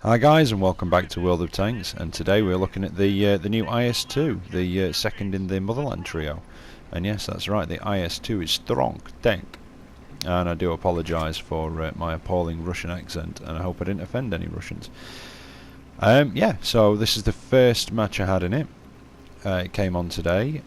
Hi guys, and welcome back to World of Tanks. And today we're looking at the new IS-2, the second in the Motherland trio. And yes, that's right, the IS-2 is Stronk, Tenk. And I do apologise for my appalling Russian accent, and I hope I didn't offend any Russians. Yeah, so this is the first match I had in it. It came on today.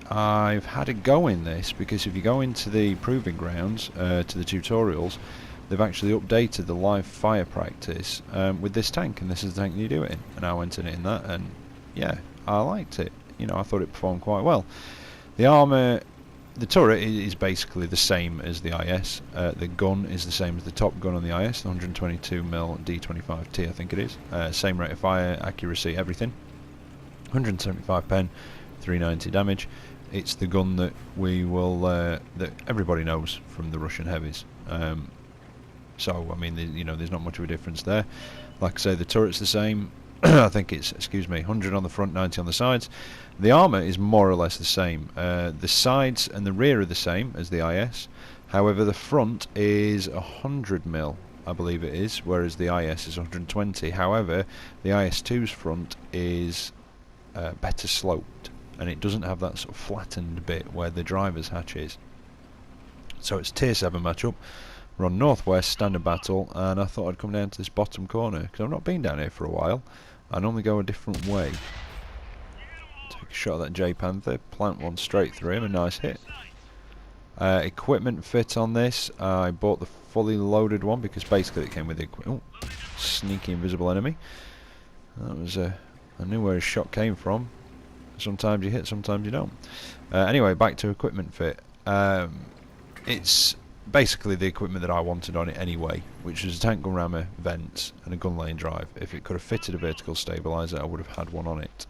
I've had a go in this because if you go into the proving grounds, to the tutorials, they've actually updated the live fire practice with this tank, and this is the tank you do it in. And I went in it in that, and yeah, I liked it. You know, I thought it performed quite well. The armour, the turret is basically the same as the IS. The gun is the same as the top gun on the IS, the 122mm D25T, I think it is. Same rate of fire, accuracy, everything. 175 pen, 390 damage. It's the gun that we will that everybody knows from the Russian heavies. So I mean, there's not much of a difference there. Like I say, the turret's the same. I think it's 100 on the front, 90 on the sides. The armour is more or less the same. The sides and the rear are the same as the IS. However, the front is 100mm, I believe it is, whereas the IS is 120. However, the IS-2's front is better sloped, and it doesn't have that sort of flattened bit where the driver's hatch is. So it's tier 7 matchup. We're on northwest standard battle, and I thought I'd come down to this bottom corner because I've not been down here for a while. I normally go a different way. Take a shot at that J Panther, plant one straight through him, a nice hit. Equipment fit on this. I bought the fully loaded one because basically it came with the equipment. Oh, sneaky invisible enemy. That was I knew where his shot came from. Sometimes you hit, sometimes you don't. Anyway, back to equipment fit. It's basically the equipment that I wanted on it anyway, which was a tank gun rammer, vents, and a gun lane drive. If it could have fitted a vertical stabiliser, I would have had one on it.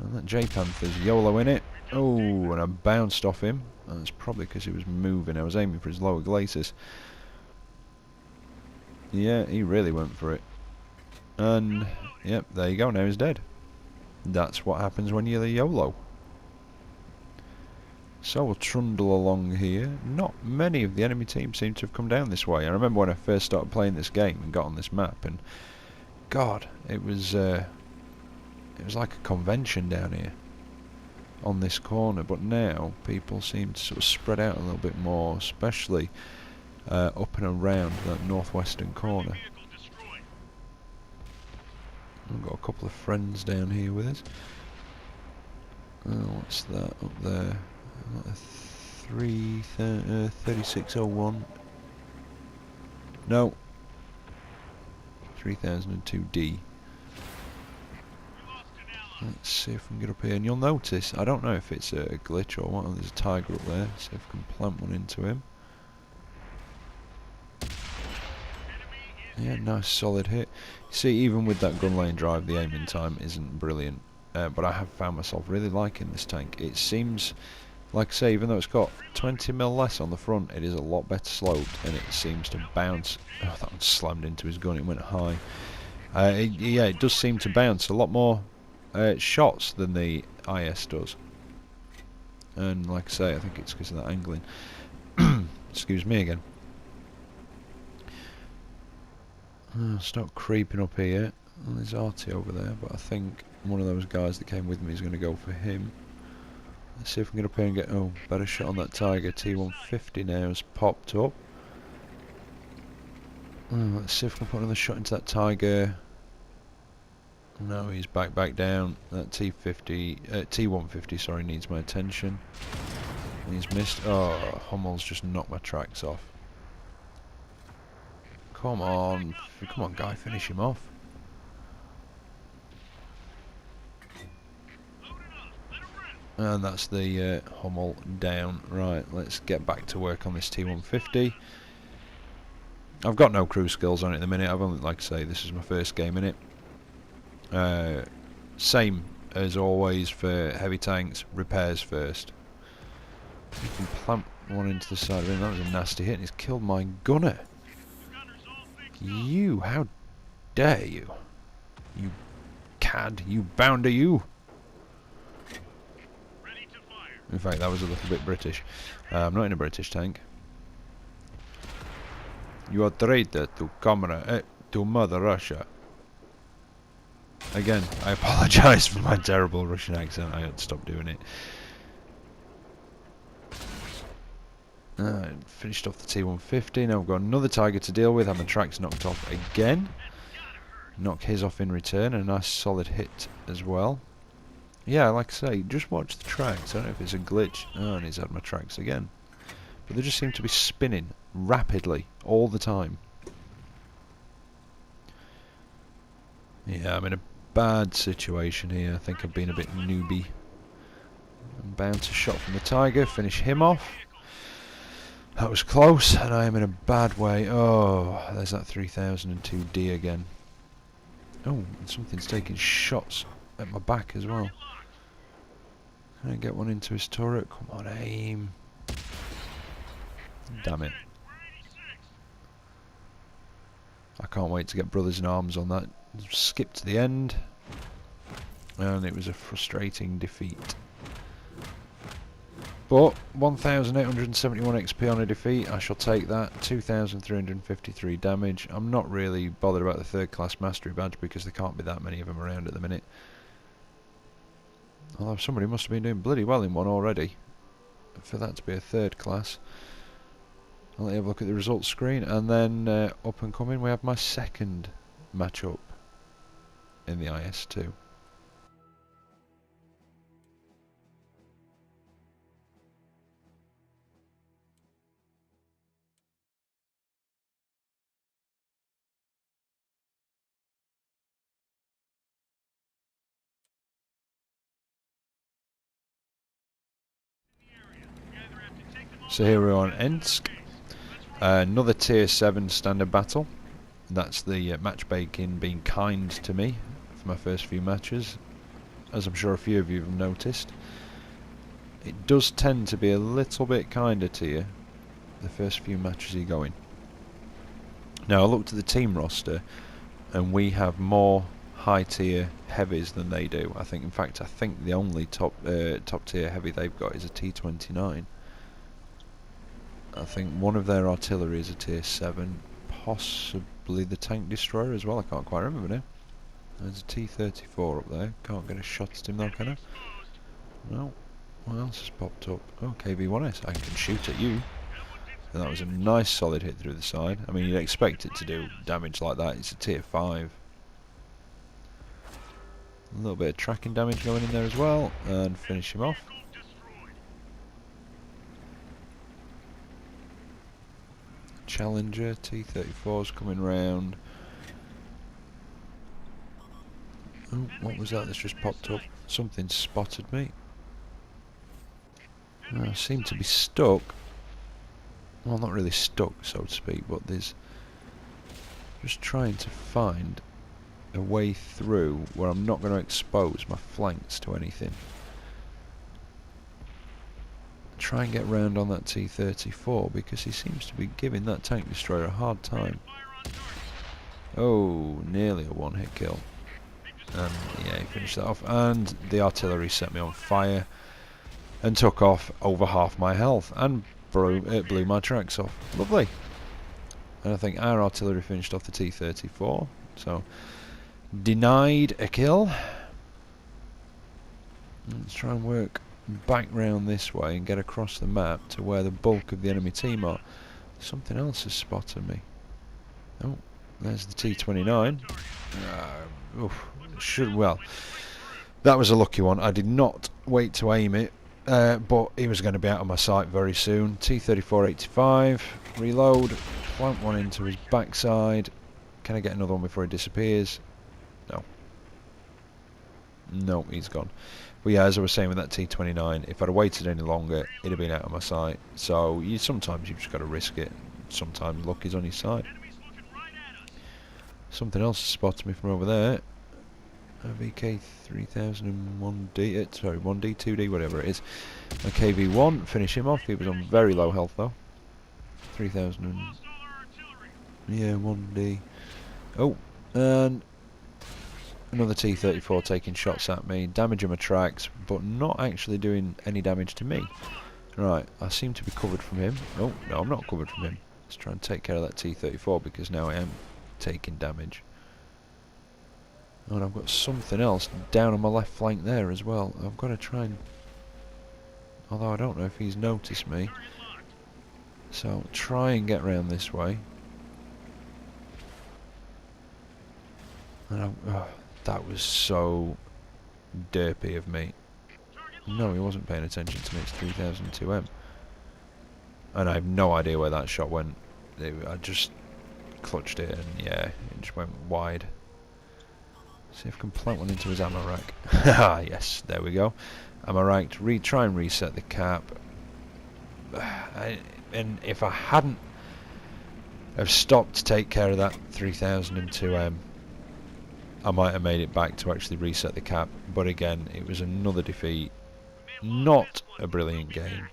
And that J Panther's YOLO in it. Oh, and I bounced off him. That's probably because he was moving. I was aiming for his lower glacis. Yeah, he really went for it. And yep, there you go. Now he's dead. That's what happens when you're the YOLO. So we'll trundle along here. Not many of the enemy team seem to have come down this way. I remember when I first started playing this game and got on this map, and God, it was like a convention down here on this corner. But now people seem to sort of spread out a little bit more, especially up and around that northwestern corner. We've got a couple of friends down here with us. Oh, what's that up there? 3601. No. 3002D. Let's see if we can get up here. And you'll notice, I don't know if it's a glitch or what. There's a tiger up there. See if we can plant one into him. Yeah, nice solid hit. See, even with that gun lane drive, the aiming time isn't brilliant. But I have found myself really liking this tank. It seems, like I say, even though it's got 20mm less on the front, it is a lot better sloped, and it seems to bounce. Oh, that one slammed into his gun, it went high. Yeah, it does seem to bounce a lot more shots than the IS does. And like I say, I think it's because of that angling. Excuse me again. Start creeping up here. Well, there's RT over there, but I think one of those guys that came with me is going to go for him. Let's see if we can get up here and get... Oh, better shot on that Tiger. T150 now has popped up. Oh, let's see if we can put another shot into that Tiger. No, he's back down. That T150, sorry, needs my attention. He's missed. Oh, Hummel's just knocked my tracks off. Come on, guy, finish him off. And that's the Hummel down. Right, let's get back to work on this T150. I've got no crew skills on it at the minute. I've only, like I say, this is my first game in it. Same as always for heavy tanks, repairs first. You can plant one into the side of him. That was a nasty hit, and he's killed my gunner. You, how dare you? You cad, you bounder, you! In fact, that was a little bit British. I'm not in a British tank. You are traitor to to Mother Russia. Again, I apologise for my terrible Russian accent. I had to stop doing it. Finished off the T-150. Now we've got another Tiger to deal with. And the track's knocked off again. Knock his off in return. A nice solid hit as well. Yeah, like I say, just watch the tracks. I don't know if it's a glitch. Oh, and he's had my tracks again. But they just seem to be spinning rapidly all the time. Yeah, I'm in a bad situation here. I think I've been a bit newbie. I'm bound to shot from the Tiger. Finish him off. That was close, and I am in a bad way. Oh, there's that 3002D again. Oh, and something's taking shots at my back as well. Can I get one into his turret? Come on, aim. Damn it. I can't wait to get brothers in arms on that. Skip to the end. And it was a frustrating defeat. But 1,871 XP on a defeat, I shall take that. 2,353 damage. I'm not really bothered about the third class mastery badge because there can't be that many of them around at the minute. Although somebody must have been doing bloody well in one already for that to be a third class. I'll have a look at the results screen, and then up and coming we have my second matchup in the IS-2. So here we're on Ensk, another tier 7 standard battle. That's the matchmaking being kind to me for my first few matches, as I'm sure a few of you have noticed. It does tend to be a little bit kinder to you the first few matches you go in. Now I looked at the team roster and we have more high tier heavies than they do. In fact I think the only top tier heavy they've got is a T-29. I think one of their artillery is a tier 7, possibly the tank destroyer as well. I can't quite remember now. There's a T-34 up there. Can't get a shot at him though, can I? No. What else has popped up? Oh, KV-1S. I can shoot at you. And that was a nice solid hit through the side. I mean, you'd expect it to do damage like that. It's a tier 5. A little bit of tracking damage going in there as well, and finish him off. Challenger T-34's coming round. Oh, what was that that's just popped up? Something spotted me. I seem to be stuck. Well, not really stuck, so to speak, but there's just trying to find a way through where I'm not going to expose my flanks to anything. Try and get round on that T-34 because he seems to be giving that tank destroyer a hard time. Oh, nearly a one-hit kill. And yeah, he finished that off. And the artillery set me on fire and took off over half my health and blew my tracks off. Lovely. And I think our artillery finished off the T-34. So, denied a kill. Let's try and work back round this way and get across the map to where the bulk of the enemy team are. Something else has spotted me. Oh, there's the T-29. Well, that was a lucky one. I did not wait to aim it, but he was going to be out of my sight very soon. T-34-85, reload, plant one into his backside. Can I get another one before he disappears? No. No, he's gone. But yeah, as I was saying with that T-29, if I'd have waited any longer, it'd have been out of my sight. So sometimes you've just got to risk it. Sometimes luck is on your side. Something else spotted me from over there. A VK 3001D, sorry, 1D, 2D, whatever it is. A KV-1, finish him off. He was on very low health though. 3000 and... yeah, 1D. Oh, and another T-34 taking shots at me, damaging my tracks, but not actually doing any damage to me. Right, I seem to be covered from him. Oh, no, I'm not covered from him. Let's try and take care of that T-34 because now I am taking damage. And I've got something else down on my left flank there as well. I've got to try and... Although I don't know if he's noticed me. So I'll try and get round this way. And that was so derpy of me. No, he wasn't paying attention to me. It's 3002M. And I have no idea where that shot went. I just clutched it and yeah, it just went wide. See if I can plant one into his ammo rack. Ah, yes, there we go. Ammo rack. Try and reset the cap. And if I hadn't have stopped to take care of that 3002M, I might have made it back to actually reset the cap. But again, it was another defeat. Not a brilliant game.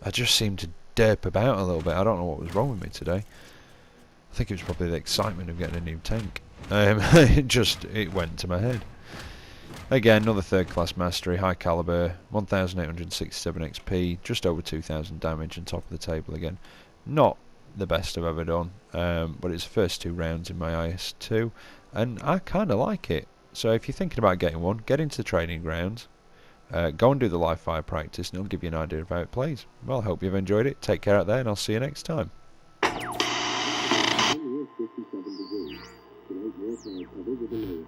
I just seemed to derp about a little bit. I don't know what was wrong with me today. I think it was probably the excitement of getting a new tank. It went to my head. Again, another third class mastery, high caliber, 1867 XP, just over 2000 damage, and top of the table again. Not the best I've ever done, but it's the first 2 rounds in my IS-2, and I kind of like it. So if you're thinking about getting one, get into the training grounds, go and do the live fire practice, and it'll give you an idea of how it plays. Well, I hope you've enjoyed it. Take care out there, and I'll see you next time. Tonight, warfare covered with the